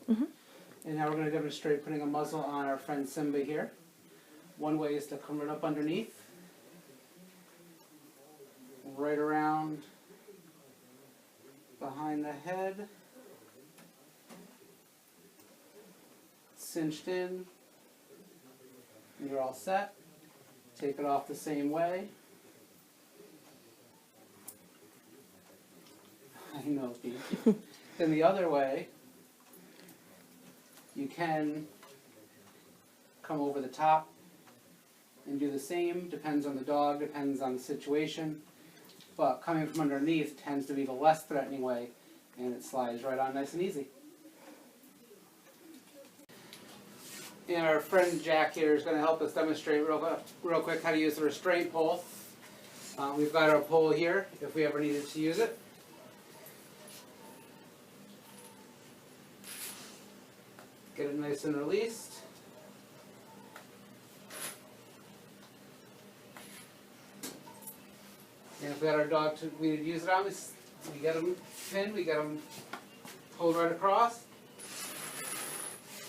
Mm-hmm. And now we're going to demonstrate putting a muzzle on our friend Simba here. One way is to come right up underneath, right around behind the head, cinched in, and you're all set. Take it off the same way. I know, Pete. Then the other way, you can come over the top and do the same. Depends on the dog, depends on the situation. But coming from underneath tends to be the less threatening way, and it slides right on nice and easy. And our friend Jack here is going to help us demonstrate real quick how to use the restraint pole. We've got our pole here if we ever needed to use it. Get it nice and released. And if we had our dog we use it on, we get them pinned, we get them pulled right across,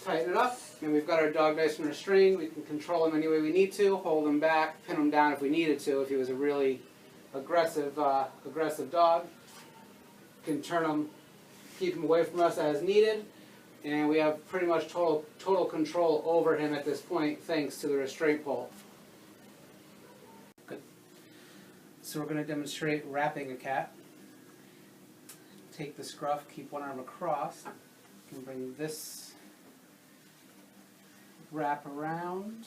tighten it up, and we've got our dog nice and restrained. We can control him any way we need to, hold him back, pin him down if we needed to, if he was a really aggressive dog. We can turn him, keep him away from us as needed, and we have pretty much total control over him at this point thanks to the restraint pole. Good. So we're going to demonstrate wrapping a cat. Take the scruff, keep one arm across, and bring this wrap around,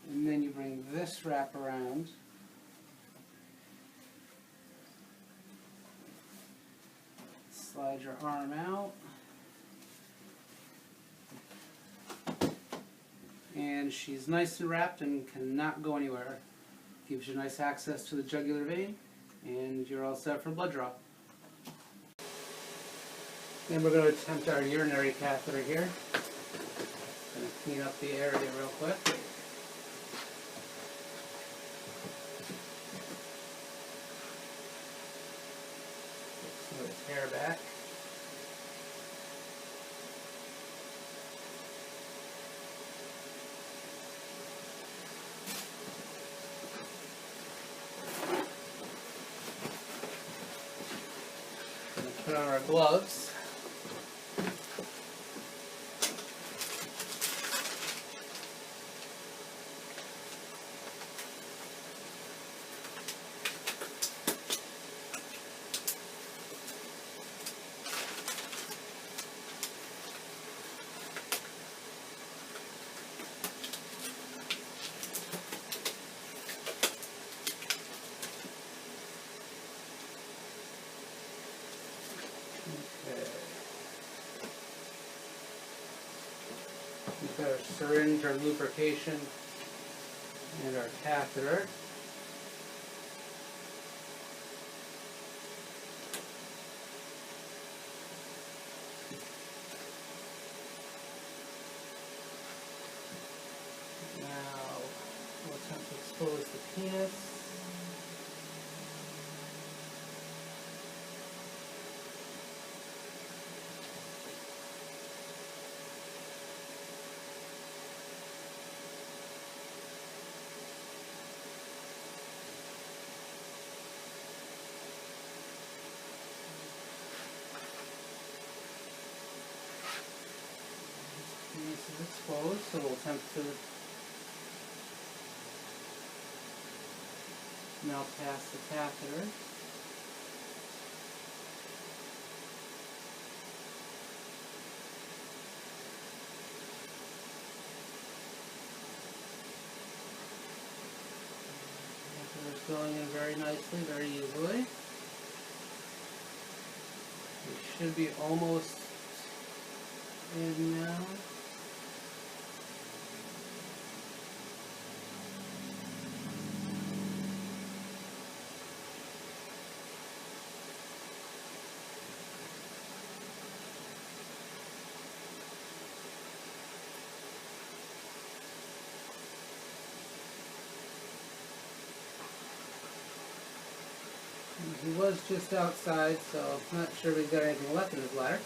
and then you bring this wrap around. Slide your arm out, and she's nice and wrapped and cannot go anywhere. Gives you nice access to the jugular vein, and you're all set for blood draw. Then we're going to attempt our urinary catheter here. Going to clean up the area real quick. Get some of its hair back. Going to put on our gloves. We've got our syringe, our lubrication, and our catheter. Now we'll attempt to expose the penis. This is exposed, so we'll attempt to now pass the catheter. Catheter is going in very nicely, very easily. We should be almost in now. was just outside, so I'm not sure if he's got anything left in his bladder.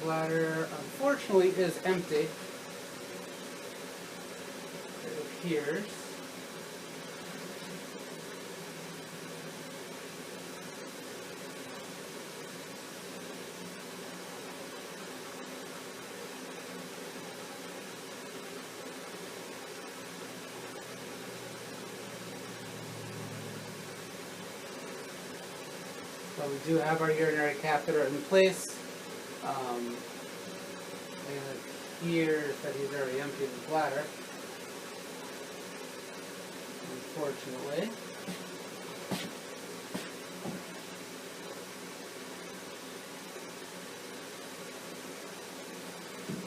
Bladder, unfortunately, is empty. It appears. So we do have our urinary catheter in place. And it appears that he's already emptied the bladder, unfortunately.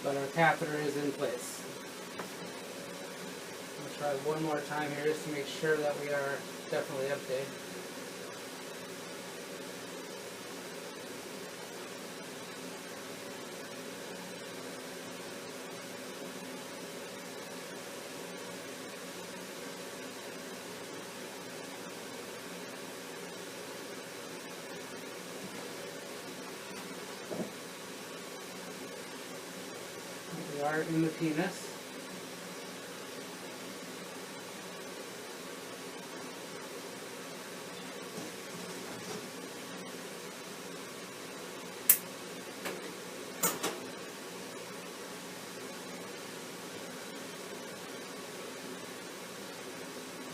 But our catheter is in place. I'll try one more time here just to make sure that we are definitely empty. We are in the penis.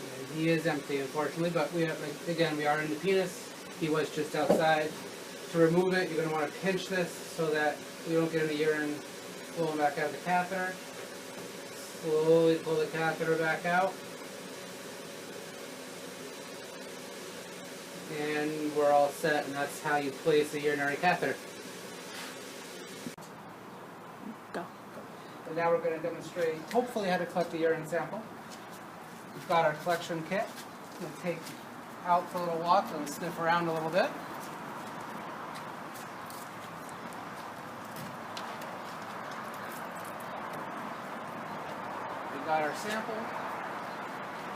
And he is empty, unfortunately, but we have, again, we are in the penis. He was just outside. To remove it, you're going to want to pinch this so that you don't get any urine flowing back out of the catheter. Slowly pull the catheter back out. And we're all set, and that's how you place a urinary catheter. Go. And now we're going to demonstrate, hopefully, how to collect the urine sample. We've got our collection kit. We'll take out for a little walk and sniff around a little bit. We got our sample.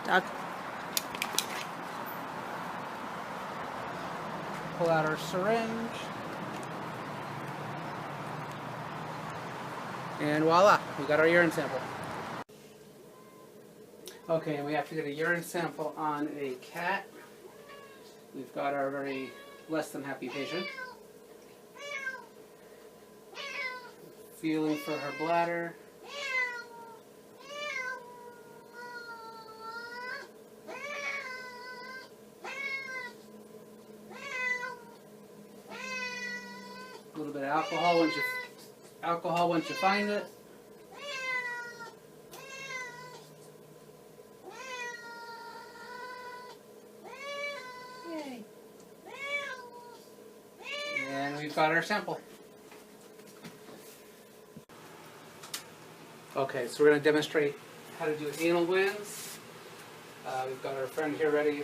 Doug. Pull out our syringe. And voila, we got our urine sample. Okay, and we have to get a urine sample on a cat. We've got our very less than happy patient. Feeling for her bladder. A little bit of alcohol once you find it. Yay. And we've got our sample. Okay, so we're going to demonstrate how to do anal glands. We've got our friend here ready,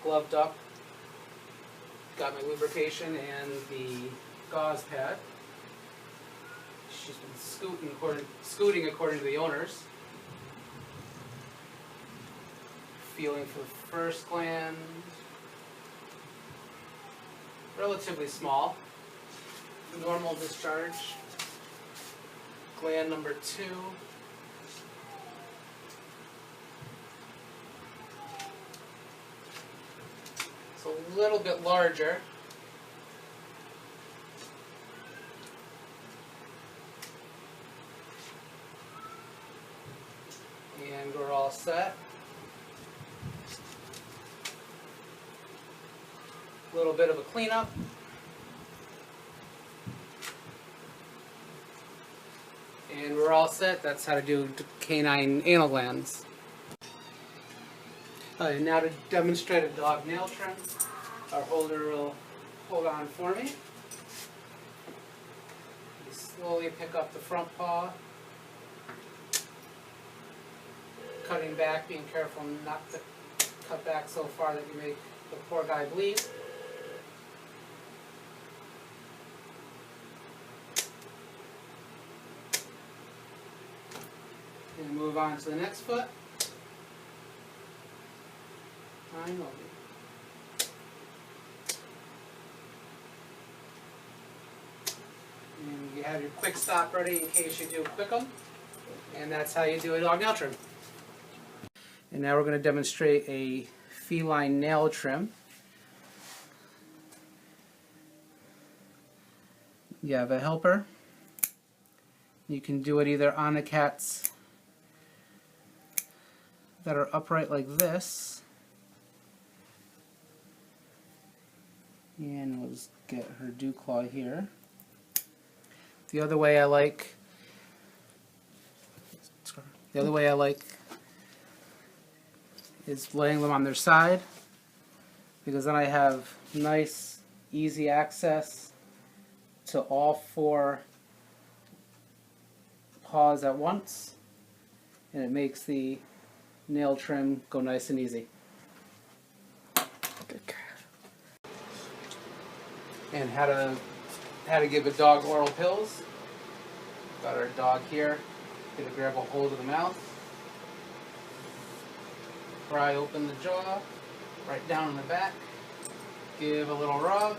gloved up. Got my lubrication and the gauze pad. She's been scooting according to the owners. Feeling for the first gland. Relatively small. Normal discharge. Gland number 2. It's a little bit larger. And we're all set. A little bit of a cleanup. And we're all set. That's how to do canine anal glands. Now to demonstrate a dog nail trim, our holder will hold on for me. He's Slowly pick up the front paw. Cutting back, being careful not to cut back so far that you make the poor guy bleed. And move on to the next foot. And you have your quick stop ready in case you do quick 'em. And that's how you do a dog nail trim. And now we're going to demonstrate a feline nail trim. You have a helper. You can do it either on the cats that are upright like this. And we'll just get her dew claw here. The other way I like is laying them on their side, because then I have nice, easy access to all 4 paws at once, and it makes the nail trim go nice and easy. Good girl. And how to give a dog oral pills. Got our dog here. Gonna grab a hold of the mouth. Pry open the jaw, right down in the back. Give a little rub.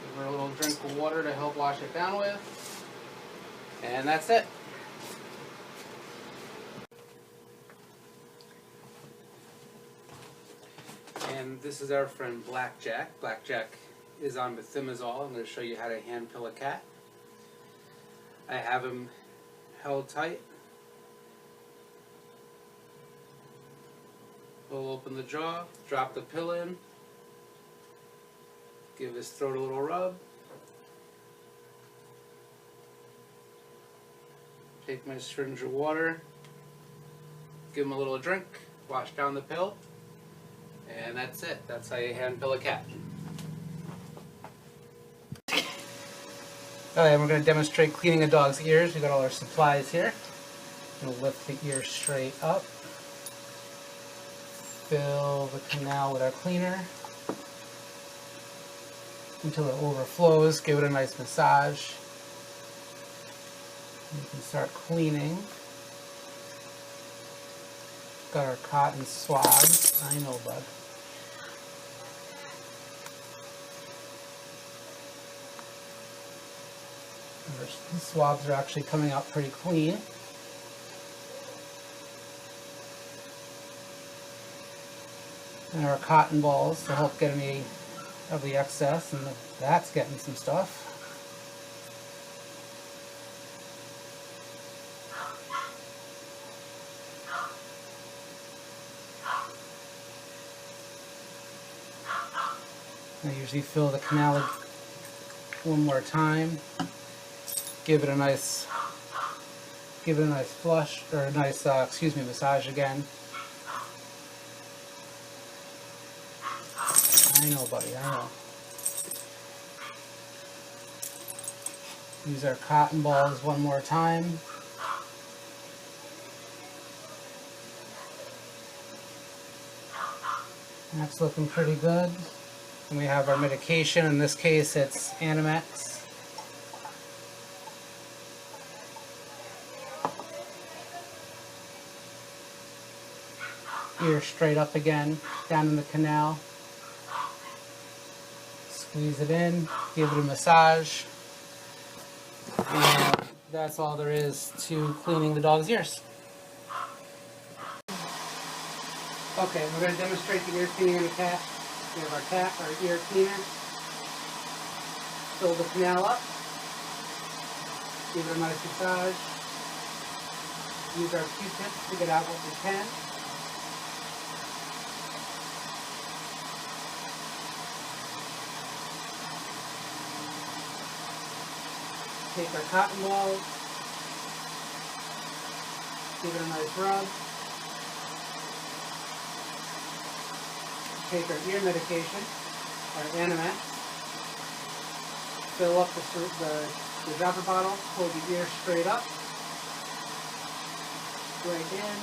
Give her a little drink of water to help wash it down with. And that's it. And this is our friend Blackjack. Blackjack is on vthz1019. I'm going to show you how to hand pill a cat. I have him held tight. Pull open the jaw, drop the pill in, give his throat a little rub. Take my syringe of water, give him a little drink, wash down the pill, and that's it. That's how you hand pill a cat. Alright, we're going to demonstrate cleaning a dog's ears. We've got all our supplies here. We'll lift the ear straight up. Fill the canal with our cleaner until it overflows. Give it a nice massage. You can start cleaning. Got our cotton swabs. I know, bud. The swabs are actually coming out pretty clean. And our cotton balls to help get any of the excess, and that's getting some stuff. I usually fill the canal one more time. Give it a nice flush, or a nice, massage again. I know, buddy, I know. Use our cotton balls one more time. That's looking pretty good. And we have our medication. In this case, it's Animax. Ear straight up again, down in the canal. Squeeze it in, give it a massage. And that's all there is to cleaning the dog's ears. Okay, we're going to demonstrate the ear cleaning on the cat. We have our ear cleaner. Fill the canal up. Give it a nice massage. Use our Q-tips to get out what we can. Take our cotton balls, give it a nice rub. Take our ear medication, our Animax. Fill up the dropper bottle, hold the ear straight up, right in,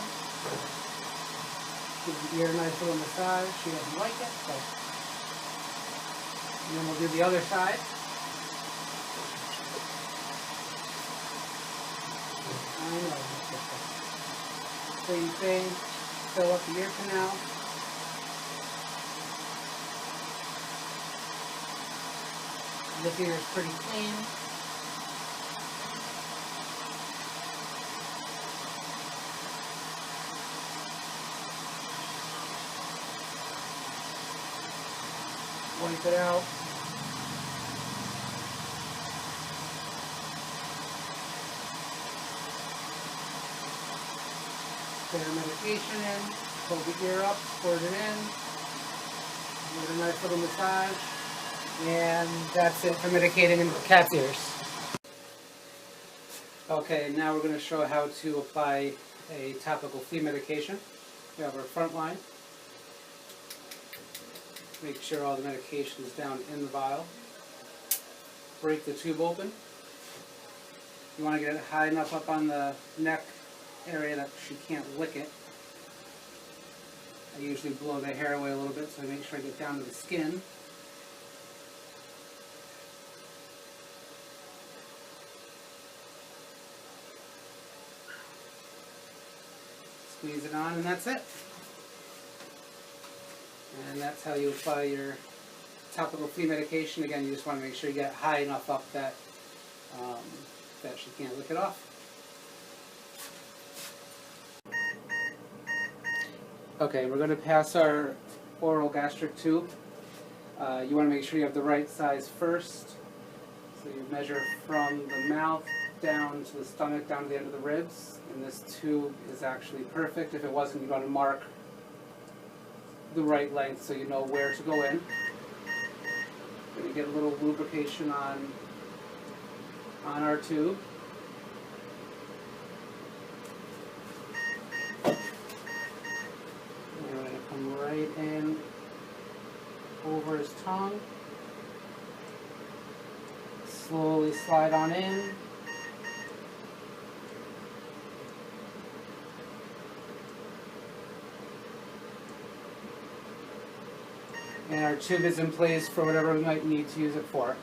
give the ear a nice little massage. She doesn't like it, so. And then we'll do the other side. I know. Same thing, fill up the ear canal. This ear is pretty clean. Wipe it out. Get our medication in, hold the ear up, squirt it in, give it a nice little massage, and that's it for medicating in cat's ears. Okay, now we're going to show how to apply a topical flea medication. We have our front line. Make sure all the medication is down in the vial. Break the tube open. You want to get it high enough up on the neck area that she can't lick it. I usually blow the hair away a little bit so I make sure I get down to the skin. Squeeze it on and that's it. And that's how you apply your topical flea medication. Again, you just want to make sure you get high enough up that that she can't lick it off. Okay, we're going to pass our oral gastric tube. You want to make sure you have the right size first. So you measure from the mouth down to the stomach, down to the end of the ribs. And this tube is actually perfect. If it wasn't, you'd want to mark the right length so you know where to go in. Going to get a little lubrication on our tube. Come right in over his tongue. Slowly slide on in. And our tube is in place for whatever we might need to use it for.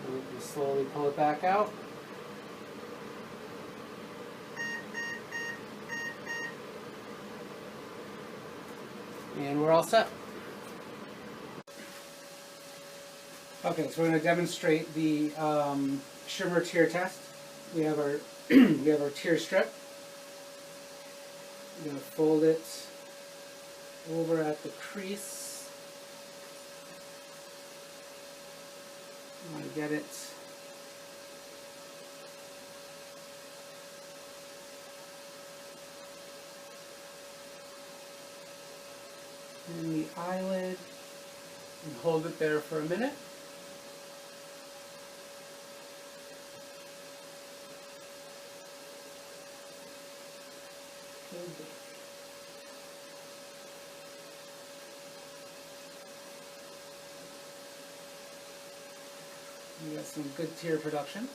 And we can slowly pull it back out. And we're all set. Okay, so we're going to demonstrate the Schirmer tear test. We have our tear strip. We're going to fold it over at the crease. You want to get it in the eyelid and hold it there for a minute. We got some good tear production.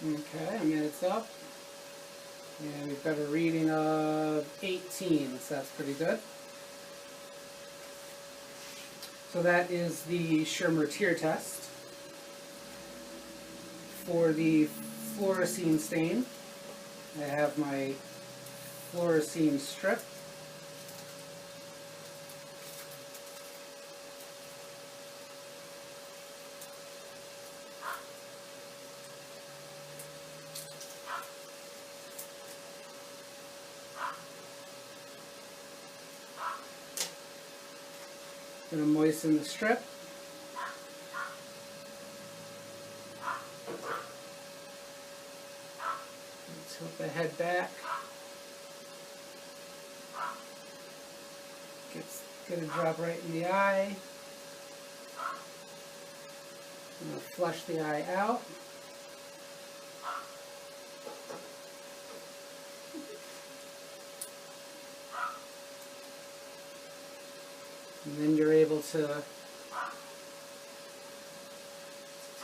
Okay, a minute's up, and we've got a reading of 18, so that's pretty good. So that is the Schirmer tear test. For the fluorescein stain, I have my fluorescein strip. Gonna moisten the strip. Tilt the head back. Get a drop right in the eye. I'm gonna flush the eye out. And then you're able to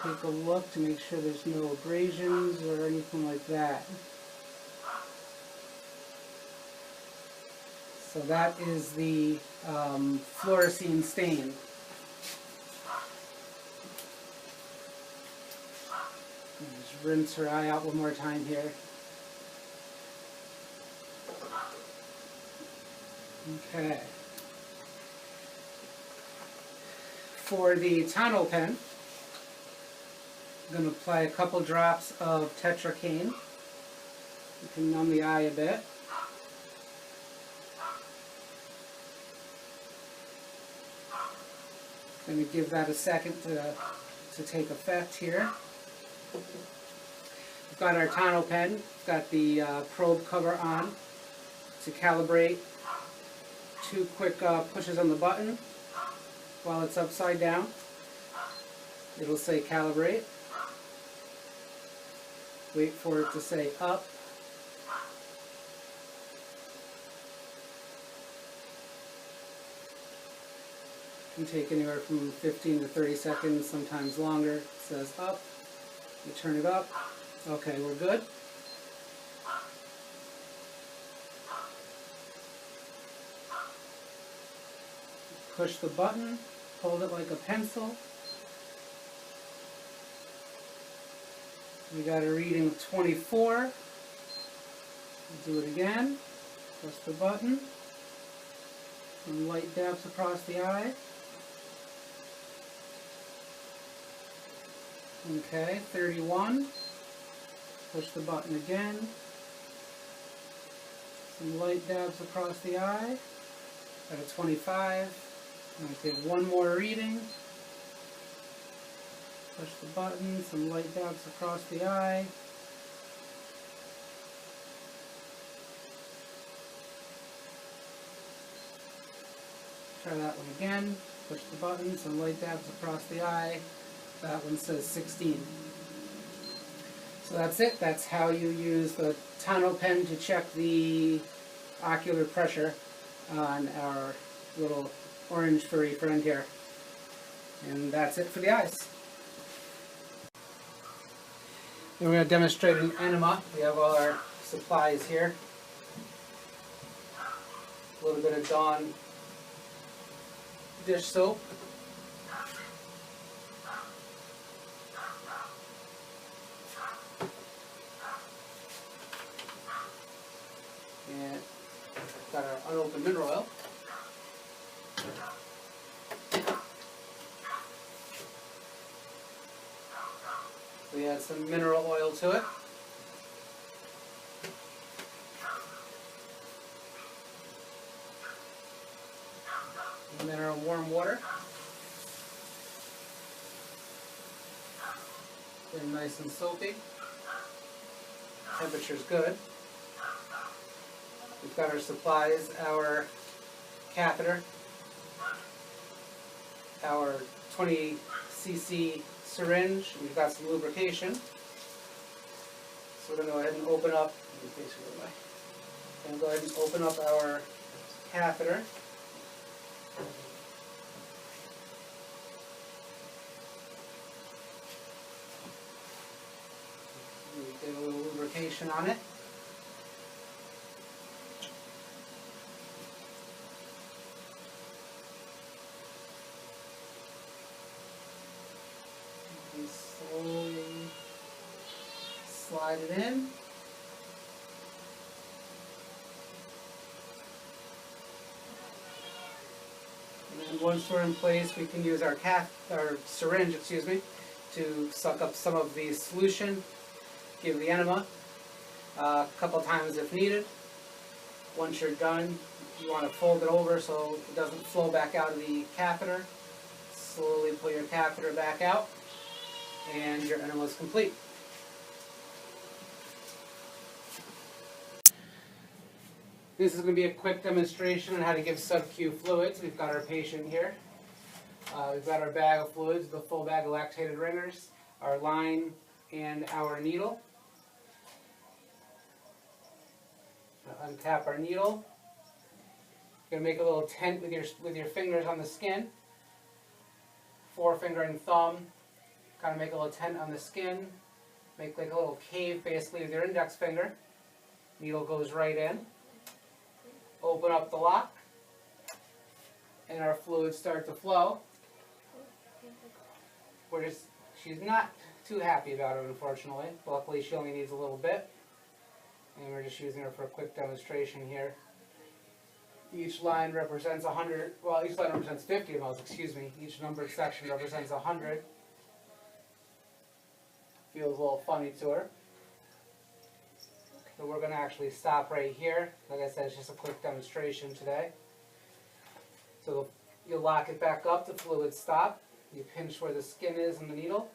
take a look to make sure there's no abrasions or anything like that. So that is the fluorescein stain. Just rinse her eye out one more time here. Okay. For the tonneau pen, I'm going to apply a couple drops of tetracaine. You can numb the eye a bit. Going to give that a second to take effect here. We've got our tonneau pen, we've got the probe cover on to calibrate. 2 quick pushes on the button while it's upside down. It'll say calibrate. Wait for it to say up. Can take anywhere from 15 to 30 seconds, sometimes longer. It says up. You turn it up. Okay, we're good. Push the button, hold it like a pencil. We got a reading of 24. Do it again. Press the button. Some light dabs across the eye. Okay, 31. Push the button again. Some light dabs across the eye. Got a 25. I'm going to take one more reading. Push the button, some light dabs across the eye. Try that one again. Push the button, some light dabs across the eye. That one says 16. So that's it. That's how you use the tonneau pen to check the ocular pressure on our little orange furry friend here. And that's it for the eyes. Then we're going to demonstrate an enema. We have all our supplies here. A little bit of Dawn dish soap. And got our unopened mineral oil. We add some mineral oil to it. And then our warm water. Getting nice and soapy. Temperature's good. We've got our supplies, our catheter, our 20cc syringe. We've got some lubrication. So we're going to go ahead and open up. Go ahead and open up our catheter. We get a little lubrication on it. And slowly slide it in. And once we're in place, we can use our syringe, to suck up some of the solution, give the enema a couple times if needed, Once you're done, you want to fold it over so it doesn't flow back out of the catheter. Slowly pull your catheter back out, and your enema is complete. This is going to be a quick demonstration on how to give sub-Q fluids. We've got our patient here. We've got our bag of fluids, the full bag of lactated ringers, our line, and our needle. Untap our needle. You're going to make a little tent with your fingers on the skin. Forefinger and thumb. Kind of make a little tent on the skin. Make like a little cave basically with your index finger. Needle goes right in. Open up the lock. And our fluids start to flow. She's not too happy about it, unfortunately. Luckily, she only needs a little bit. And we're just using her for a quick demonstration here. Each line represents 100, well, each line represents 50 mLs, excuse me. Each numbered section represents 100. Feels a little funny to her. So we're going to actually stop right here. Like I said, it's just a quick demonstration today. So you'll lock it back up, the fluids stop. You pinch where the skin is in the needle.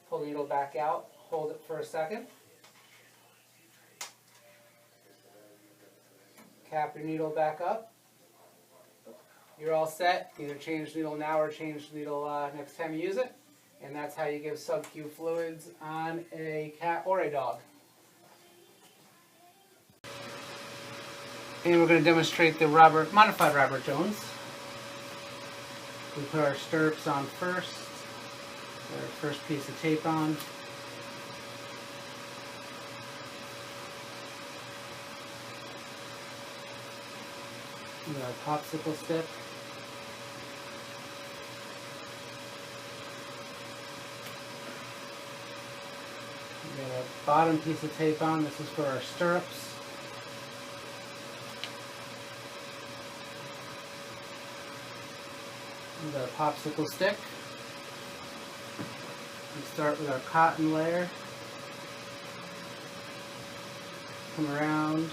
Pull the needle back out, hold it for a second. Cap your needle back up. You're all set. Either change the needle now or change the needle next time you use it. And that's how you give sub-Q fluids on a cat or a dog. And we're going to demonstrate the modified Robert Jones. We put our stirrups on first. Put our first piece of tape on. And our popsicle stick. We got our bottom piece of tape on. This is for our stirrups. And our popsicle stick. We start with our cotton layer. Come around.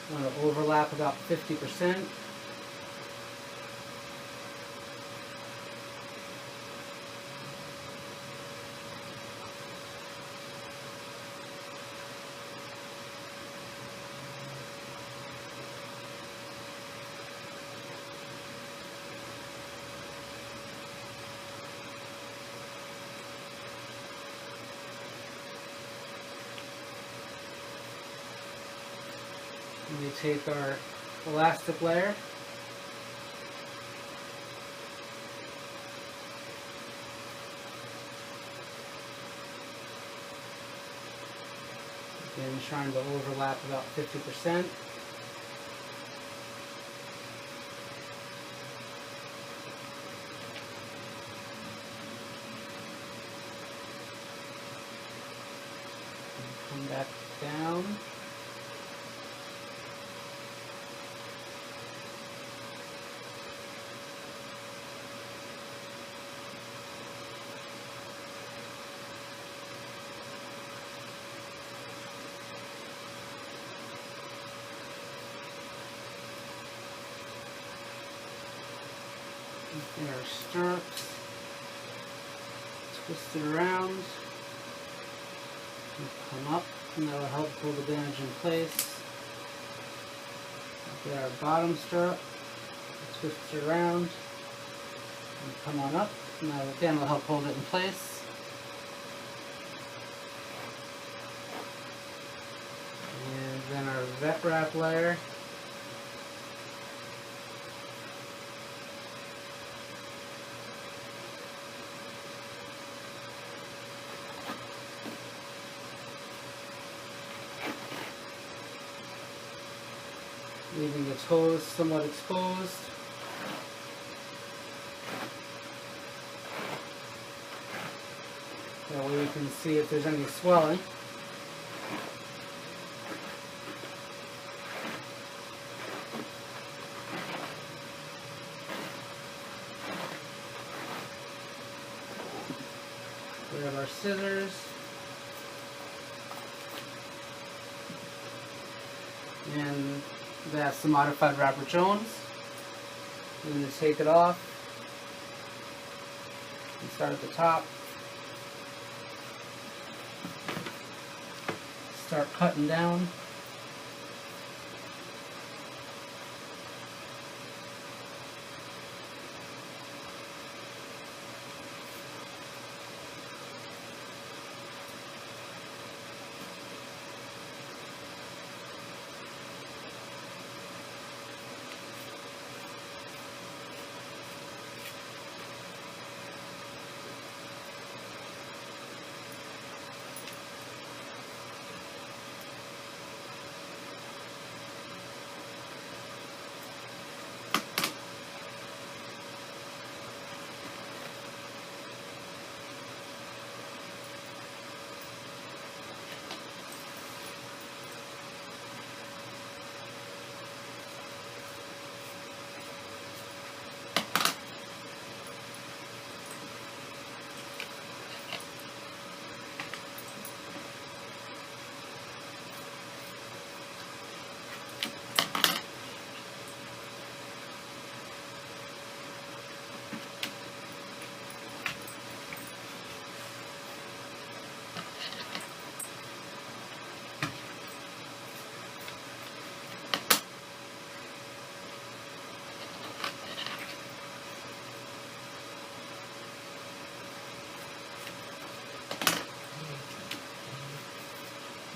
Want to overlap about 50%. And we take our elastic layer, again trying to overlap about 50%. Come back down. In our stirrups, twist it around, and come up, and that will help pull the bandage in place. Get our bottom stirrup, twist it around, and come on up, and that again will help hold it in place. And then our vet wrap layer. Leaving the toes somewhat exposed. That way we can see if there's any swelling. We have our scissors. And That's the modified Robert Jones. I'm going to take it off and start at the top. Start cutting down.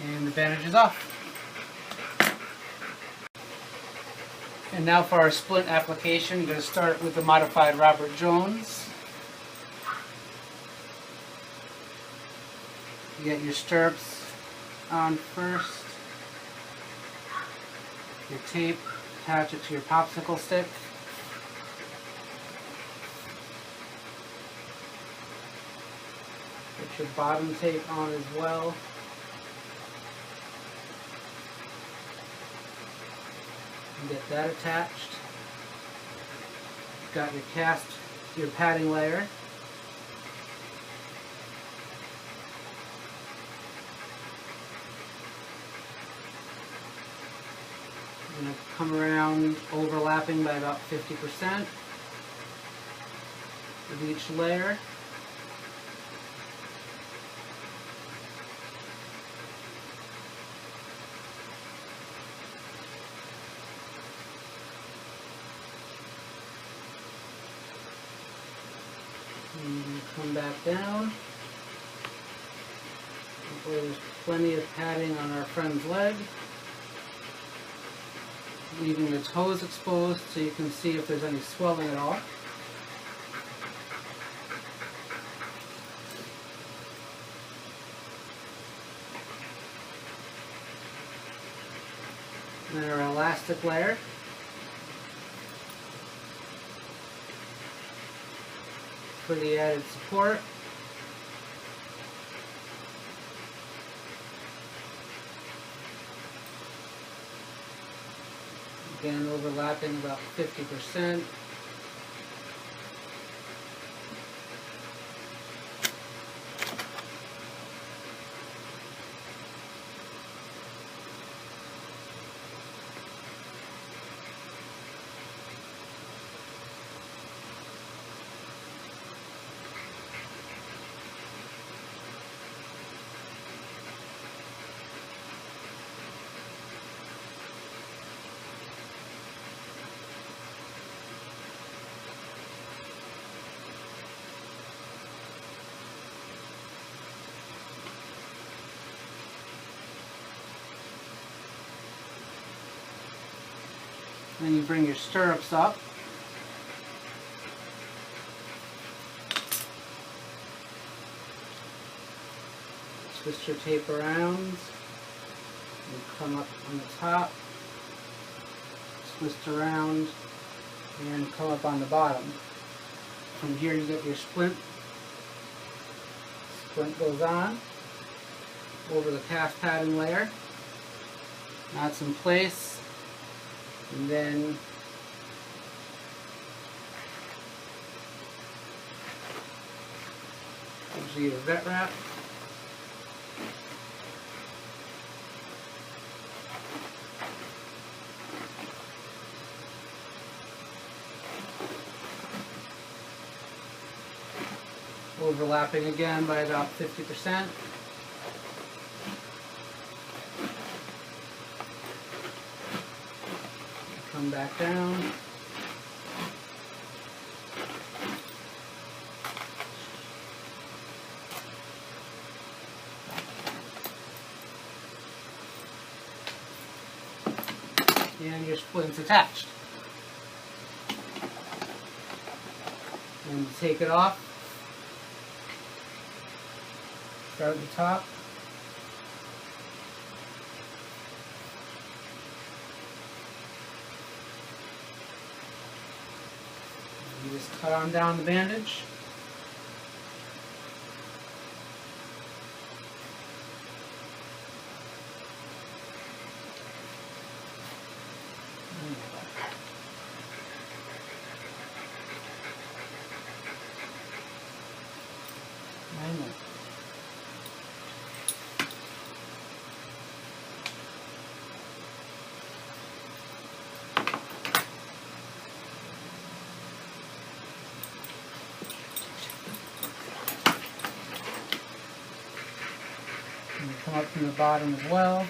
And the bandage is off. And now for our splint application, I'm going to start with the modified Robert Jones. You get your stirrups on first, your tape, attach it to your popsicle stick. Put your bottom tape on as well. Get that attached. Got your padding layer. I'm going to come around overlapping by about 50% of each layer. And come back down. Hopefully there's plenty of padding on our friend's leg. Leaving the toes exposed so you can see if there's any swelling at all. And then our elastic layer. For the added support. Again, overlapping about 50%. Then you bring your stirrups up. Twist your tape around. And come up on the top. Twist around and come up on the bottom. From here you get your splint. Splint goes on over the cast padding layer. That's in place. And then gives you your vet wrap. overlapping again by about 50%. Come back down. And your splint's attached. And take it off. Start at the top. And you just cut on down the bandage. And you come up from the bottom as well.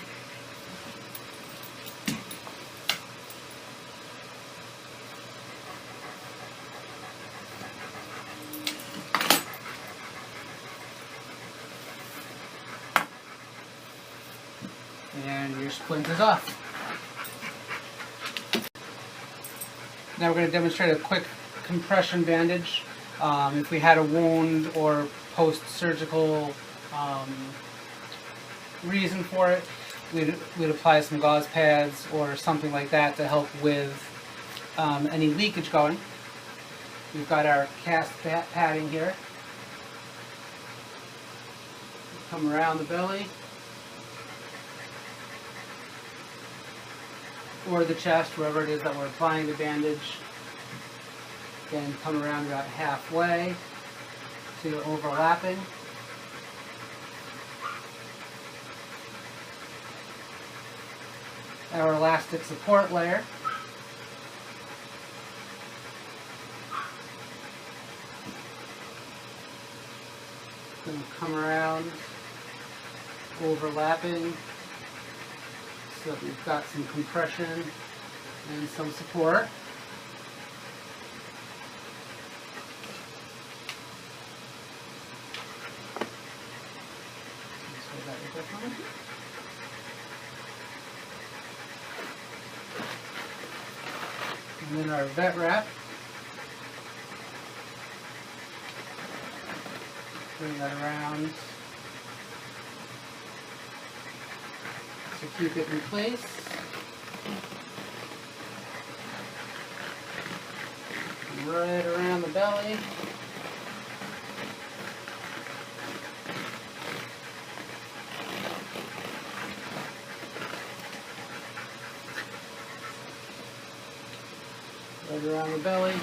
And your splint is off. Now we're going to demonstrate a quick compression bandage. If we had a wound or post-surgical reason for it, we'd apply some gauze pads or something like that to help with any leakage going. We've got our cast padding here. Come around the belly or the chest, wherever it is that we're applying the bandage. Again, come around about halfway to overlapping. Our elastic support layer. Going to come around, overlapping, so that we've got some compression and some support. And then our vet wrap. Bring that around to keep it in place. Right around the belly. Right around the belly.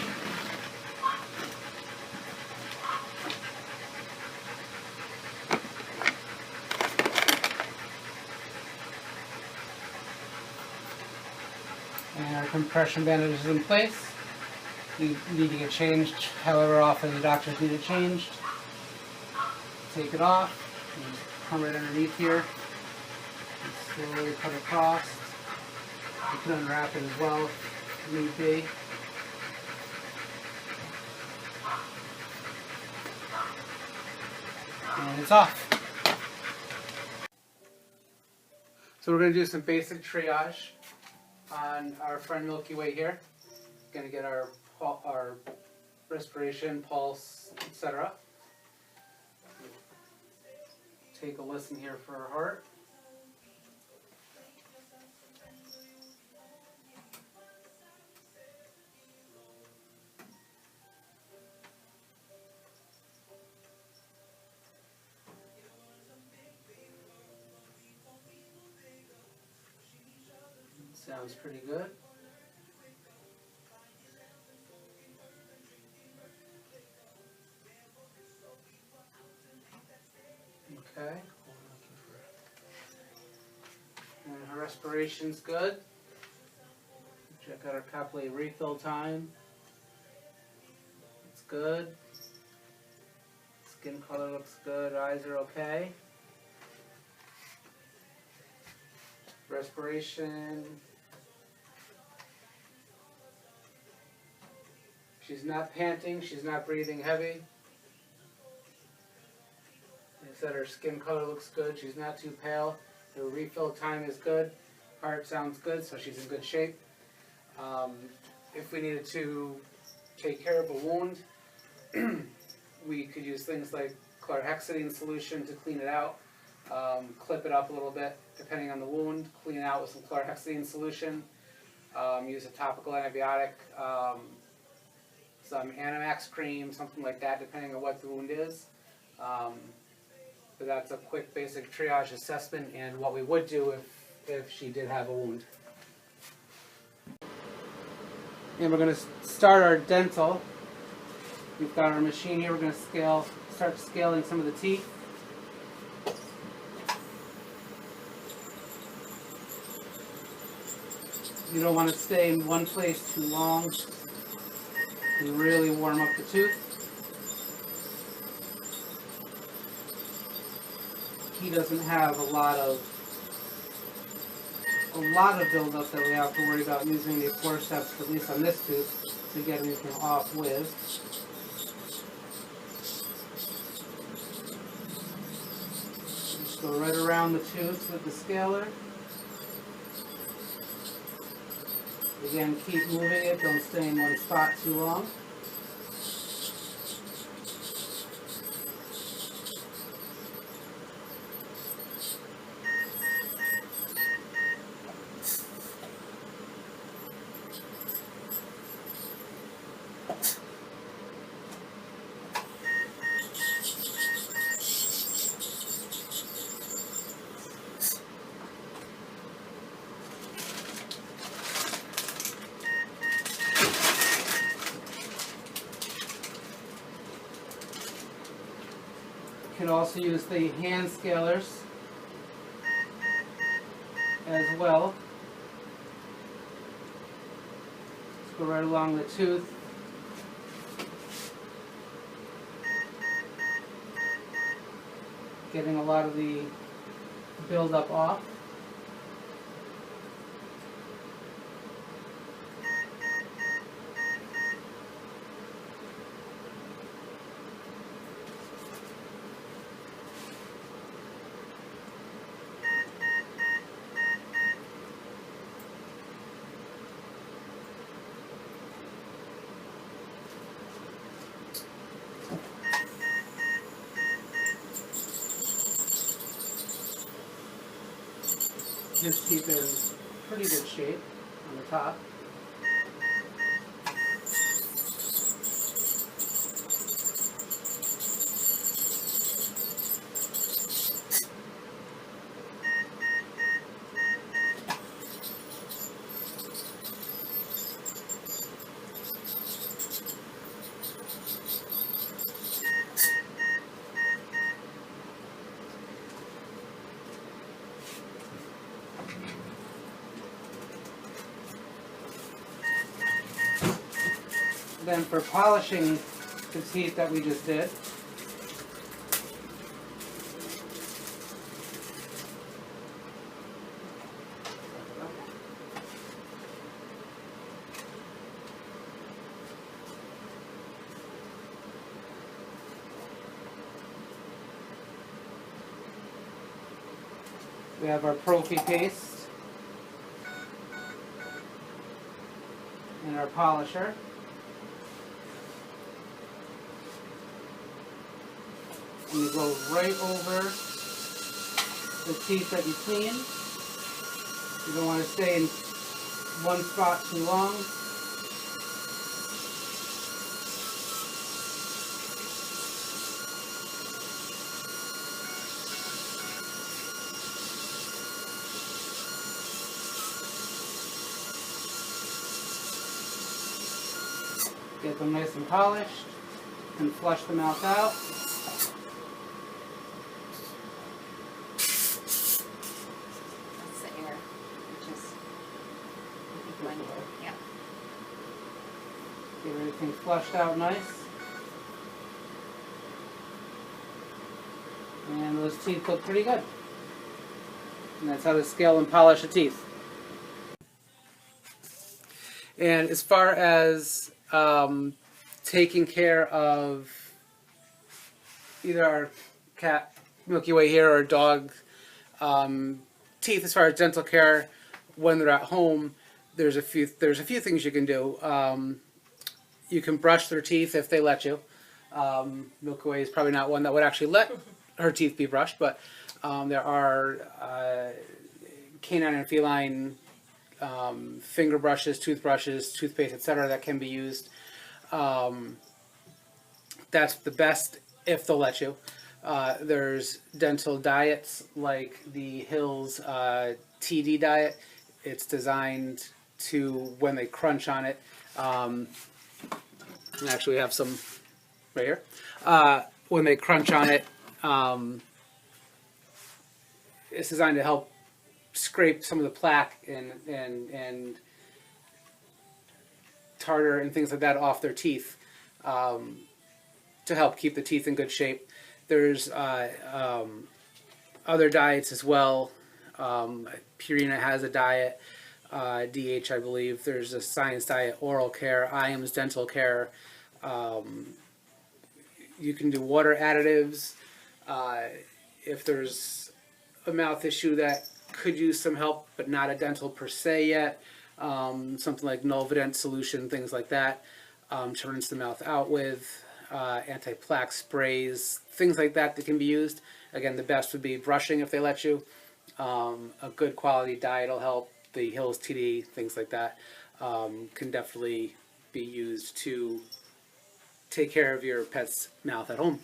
And our compression bandage is in place. You need to get changed however often the doctors need it changed. Take it off. And just come right underneath here. And slowly cut across. You can unwrap it as well if need be. And it's off. So we're going to do some basic triage on our friend Milky Way here. Going to get our respiration, pulse, etc. Take a listen here for her heart. Sounds pretty good. Okay. And her respiration's good. Check out her capillary refill time. It's good. It's Skin color looks good. Eyes are okay. Respiration. She's not panting. She's not breathing heavy. Like I said, her skin color looks good. She's not too pale. Her refill time is good. Heart sounds good, so she's in good shape. If we needed to take care of a wound, we could use things like chlorhexidine solution to clean it out, clip it up a little bit depending on the wound, clean it out with some chlorhexidine solution, use a topical antibiotic, some Animax cream, something like that depending on what the wound is. But that's a quick basic triage assessment and what we would do if she did have a wound. And we're going to start our dental. We've got our machine here. We're going to start scaling some of the teeth. You don't want to stay in one place too long. You really warm up the tooth. He doesn't have a lot of buildup that we have to worry about using the forceps, at least on this tooth, to get anything off with. Just go right around the tooth with the scaler. Again, keep moving it, don't stay in one spot too long. You can also use the hand scalers as well. Just go right along the tooth. Getting a lot of the buildup off. His teeth are in pretty good shape on the top. Then for polishing the teeth that we just did, we have our Prophy paste and our polisher. And you go right over the teeth that you clean. You don't want to stay in one spot too long. Get them nice and polished and flush the mouth out. Get everything flushed out nice. teeth look pretty good. And that's how to scale and polish the teeth. And as far as taking care of either our cat Milky Way here or dog teeth, as far as dental care when they're at home, there's a few things you can do. You can brush their teeth if they let you. Milky Way is probably not one that would actually let her teeth be brushed, but there are canine and feline finger brushes, toothbrushes, toothpaste, etc. that can be used. That's the best if they'll let you. There's dental diets like the Hills TD diet. It's designed to, when they crunch on it, actually we have some right here. When they crunch on it, it's designed to help scrape some of the plaque and tartar and things like that off their teeth, to help keep the teeth in good shape. There's other diets as well. Purina has a diet, DH I believe. There's a Science Diet Oral Care, IAMS Dental Care. You can do water additives. If there's a mouth issue that could use some help, but not a dental per se yet, something like Nolvident solution, things like that, to rinse the mouth out with, anti-plaque sprays, things like that can be used. Again, the best would be brushing if they let you. A good quality diet will help. The Hills TD, things like that, can definitely be used to take care of your pet's mouth at home.